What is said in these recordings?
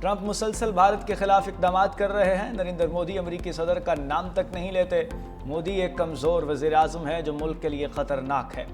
Trump مسلسل بھارت کے خلاف اقدامات کر رہے ہیں۔ نریندر مودی امریکی صدر کا نام تک نہیں لیتے۔ مودی ایک کمزور وزیر اعظم ہے جو ملک کے لیے خطرناک ہے۔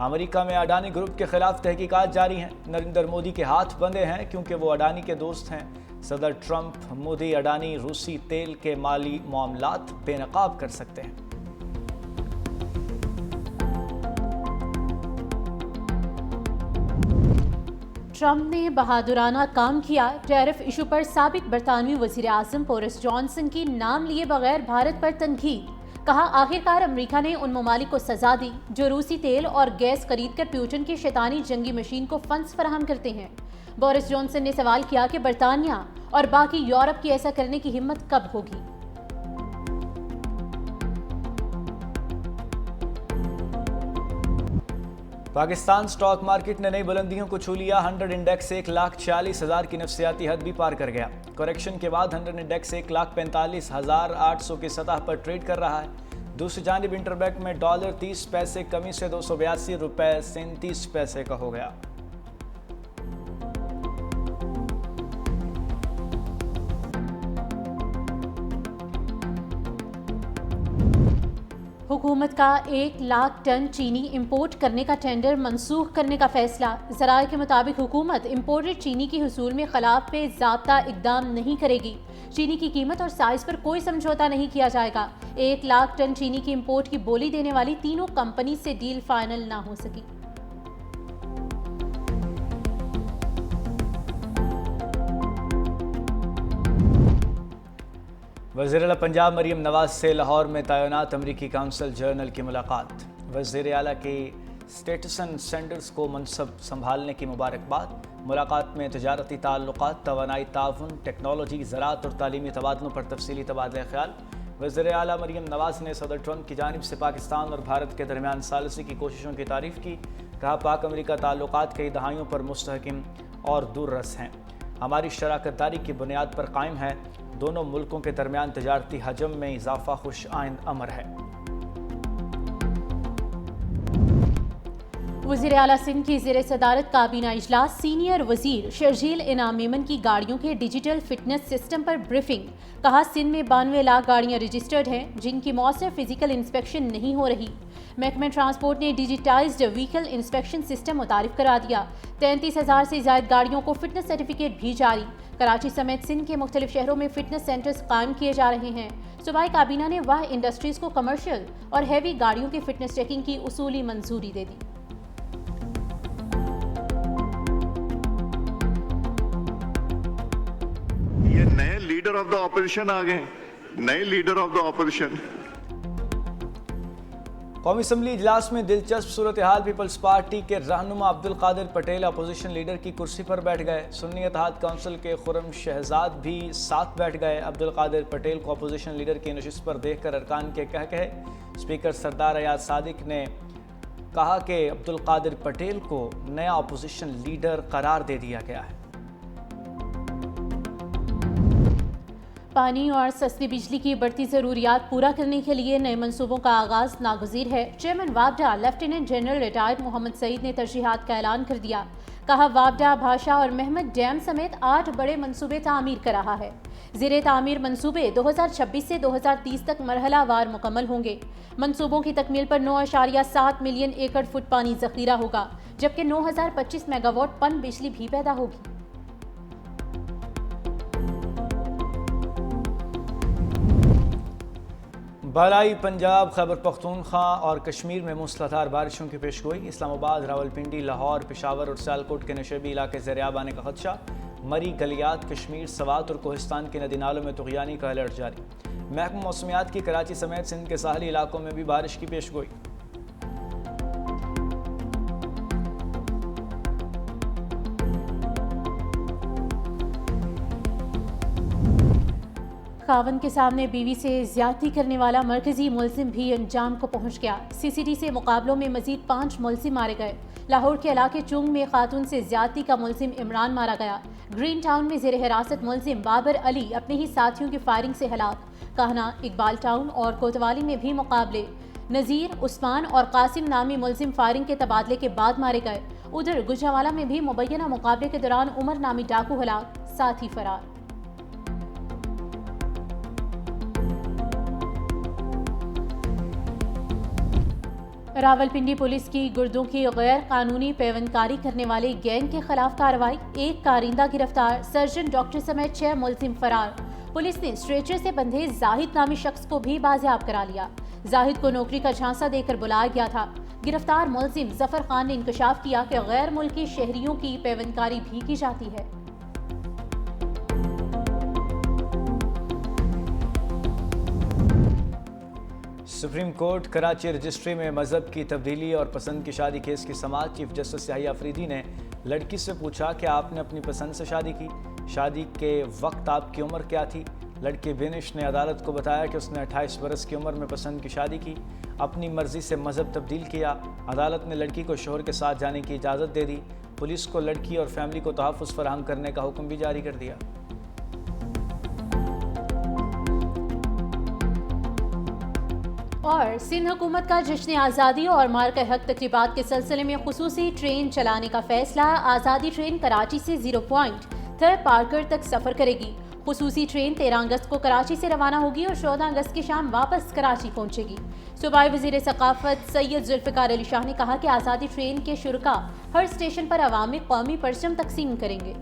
امریکہ میں اڈانی گروپ کے خلاف تحقیقات جاری ہیں۔ نریندر مودی کے ہاتھ بندھے ہیں کیونکہ وہ اڈانی کے دوست ہیں۔ صدر ٹرمپ مودی اڈانی روسی تیل کے مالی معاملات بے نقاب کر سکتے ہیں۔ ٹرمپ نے بہادرانہ کام کیا۔ ٹیرف ایشو پر سابق برطانوی وزیر اعظم بورس جانسن کی نام لیے بغیر بھارت پر تنقید۔ کہا آخرکار امریکہ نے ان ممالک کو سزا دی جو روسی تیل اور گیس خرید کر پیوٹن کی شیطانی جنگی مشین کو فنڈز فراہم کرتے ہیں۔ بورس جانسن نے سوال کیا کہ برطانیہ اور باقی یورپ کی ایسا کرنے کی ہمت کب ہوگی۔ پاکستان سٹاک مارکیٹ نے نئی بلندیوں کو چھو لیا۔ 100 انڈیکس 1,46,000 کی نفسیاتی حد بھی پار کر گیا۔ کریکشن کے بعد 100 انڈیکس 1,45,800 کی سطح پر ٹریڈ کر رہا ہے۔ دوسری جانب انٹر بینک میں ڈالر 30 پیسے کمی سے 282 روپے 37 پیسے کا ہو گیا۔ حکومت کا 1,00,000 ٹن چینی امپورٹ کرنے کا ٹینڈر منسوخ کرنے کا فیصلہ۔ ذرائع کے مطابق حکومت امپورٹڈ چینی کی حصول میں خلاف پہ ضابطہ اقدام نہیں کرے گی۔ چینی کی قیمت اور سائز پر کوئی سمجھوتہ نہیں کیا جائے گا۔ 1,00,000 ٹن چینی کی امپورٹ کی بولی دینے والی تینوں کمپنی سے ڈیل فائنل نہ ہو سکی۔ وزیر اعلیٰ پنجاب مریم نواز سے لاہور میں تعینات امریکی کونسل جنرل کی ملاقات۔ وزیر اعلیٰ کی اسٹیٹسن سینڈرز کو منصب سنبھالنے کی مبارکباد۔ ملاقات میں تجارتی تعلقات، توانائی تعاون، ٹیکنالوجی، زراعت اور تعلیمی تبادلوں پر تفصیلی تبادلہ خیال۔ وزیر اعلیٰ مریم نواز نے صدر ٹرمپ کی جانب سے پاکستان اور بھارت کے درمیان ثالثی کی کوششوں کی تعریف کی۔ کہا پاک امریکہ تعلقات کئی دہائیوں پر مستحکم اور دور رس ہیں، ہماری شراکت داری کی بنیاد پر قائم ہے۔ دونوں ملکوں کے درمیان تجارتی حجم میں اضافہ خوش آئند امر ہے۔ وزیر اعلیٰ سندھ کی زیر صدارت کابینہ اجلاس۔ سینئر وزیر شرجیل انعام میمن کی گاڑیوں کے ڈیجیٹل فٹنس سسٹم پر بریفنگ۔ کہا سندھ میں 92 لاکھ گاڑیاں رجسٹرڈ ہیں جن کی مؤثر فزیکل انسپیکشن نہیں ہو رہی۔ محکمہ ٹرانسپورٹ نے ڈیجیٹائزڈ وہیکل انسپیکشن سسٹم متعارف کروا دیا۔ 33,000 سے زائد گاڑیوں کو فٹنس سرٹیفکیٹ بھی جاری۔ کراچی سمیت سندھ کے مختلف شہروں میں فٹنس سینٹرز قائم کیے جا رہے ہیں۔ صوبائی کابینہ نے واہ انڈسٹریز کو کمرشل اور ہیوی گاڑیوں کی فٹنس چیکنگ کی اصولی منظوری دے دی۔ یہ نئے لیڈر آف دا اپوزیشن آ گئے، نئے لیڈر آف دا اپوزیشن۔ قومی اسمبلی اجلاس میں دلچسپ صورتحال۔ پیپلز پارٹی کے رہنما عبدالقادر پٹیل اپوزیشن لیڈر کی کرسی پر بیٹھ گئے۔ سنی اتحاد کونسل کے خرم شہزاد بھی ساتھ بیٹھ گئے۔ عبدالقادر پٹیل کو اپوزیشن لیڈر کی نشست پر دیکھ کر ارکان کے کہے۔ اسپیکر سردار ایاز صادق نے کہا کہ عبدالقادر پٹیل کو نیا اپوزیشن لیڈر قرار دے دیا گیا ہے۔ پانی اور سستی بجلی کی بڑھتی ضروریات پورا کرنے کے لیے نئے منصوبوں کا آغاز ناگزیر ہے۔ چیئرمین وابڈا لیفٹیننٹ جنرل ریٹائرڈ محمد سعید نے ترجیحات کا اعلان کر دیا۔ کہا وابڈا، بھاشا اور محمد ڈیم سمیت 8 بڑے منصوبے تعمیر کر رہا ہے۔ زیر تعمیر منصوبے 2026 سے 2030 تک مرحلہ وار مکمل ہوں گے۔ منصوبوں کی تکمیل پر 9.7 ملین ایکڑ فٹ پانی ذخیرہ ہوگا، جبکہ 9,025 میگا واٹ پن بجلی بھی پیدا ہوگی۔ بالائی پنجاب، خیبر پختونخوا اور کشمیر میں موسلادھار بارشوں کی پیشگوئی۔ اسلام آباد، راولپنڈی، لاہور، پشاور اور سیالکوٹ کے نشیبی علاقے زیر آب آنے کا خدشہ۔ مری، گلیات، کشمیر، سوات اور کوہستان کے ندی نالوں میں طغیانی کا الرٹ جاری۔ محکمہ موسمیات کی کراچی سمیت سندھ کے ساحلی علاقوں میں بھی بارش کی پیشگوئی۔ خاوند کے سامنے بیوی سے زیادتی کرنے والا مرکزی ملزم بھی انجام کو پہنچ گیا۔ سی سی ڈی سے مقابلوں میں مزید 5 ملزم مارے گئے۔ لاہور کے علاقے چنگ میں خاتون سے زیادتی کا ملزم عمران مارا گیا۔ گرین ٹاؤن میں زیر حراست ملزم بابر علی اپنے ہی ساتھیوں کی فائرنگ سے ہلاک۔ کہنا، اقبال ٹاؤن اور کوتوالی میں بھی مقابلے۔ نذیر، عثمان اور قاسم نامی ملزم فائرنگ کے تبادلے کے بعد مارے گئے۔ ادھر گجرانوالہ میں بھی مبینہ مقابلے کے دوران عمر نامی ڈاکو ہلاک، ساتھی فرار۔ راولپنڈی پولیس کی گردوں کی غیر قانونی پیوندکاری کرنے والے گینگ کے خلاف کارروائی، ایک کارندہ گرفتار، سرجن ڈاکٹر سمیت 6 ملزم فرار۔ پولیس نے اسٹریچر سے بندھے زاہد نامی شخص کو بھی بازیاب کرا لیا۔ زاہد کو نوکری کا جھانسا دے کر بلایا گیا تھا۔ گرفتار ملزم ظفر خان نے انکشاف کیا کہ غیر ملکی شہریوں کی پیوندکاری بھی کی جاتی ہے۔ سپریم کورٹ کراچی رجسٹری میں مذہب کی تبدیلی اور پسند کی شادی کیس کی سماعت۔ چیف جسٹس یحییٰ افریدی نے لڑکی سے پوچھا کہ آپ نے اپنی پسند سے شادی کی، شادی کے وقت آپ کی عمر کیا تھی؟ لڑکی بینش نے عدالت کو بتایا کہ اس نے 28 برس کی عمر میں پسند کی شادی کی، اپنی مرضی سے مذہب تبدیل کیا۔ عدالت نے لڑکی کو شوہر کے ساتھ جانے کی اجازت دے دی۔ پولیس کو لڑکی اور فیملی کو تحفظ فراہم کرنے کا حکم بھی جاری کر دیا۔ اور سندھ حکومت کا جشن آزادی اور مارکہ حق تقریبات کے سلسلے میں خصوصی ٹرین چلانے کا فیصلہ۔ آزادی ٹرین کراچی سے 0 پوائنٹ تھر پارکر تک سفر کرے گی۔ خصوصی ٹرین 13 اگست کو کراچی سے روانہ ہوگی اور 14 اگست کی شام واپس کراچی پہنچے گی۔ صوبائی وزیر ثقافت سید ذوالفقار علی شاہ نے کہا کہ آزادی ٹرین کے شرکاء ہر اسٹیشن پر عوامی قومی پرچم تقسیم کریں گے۔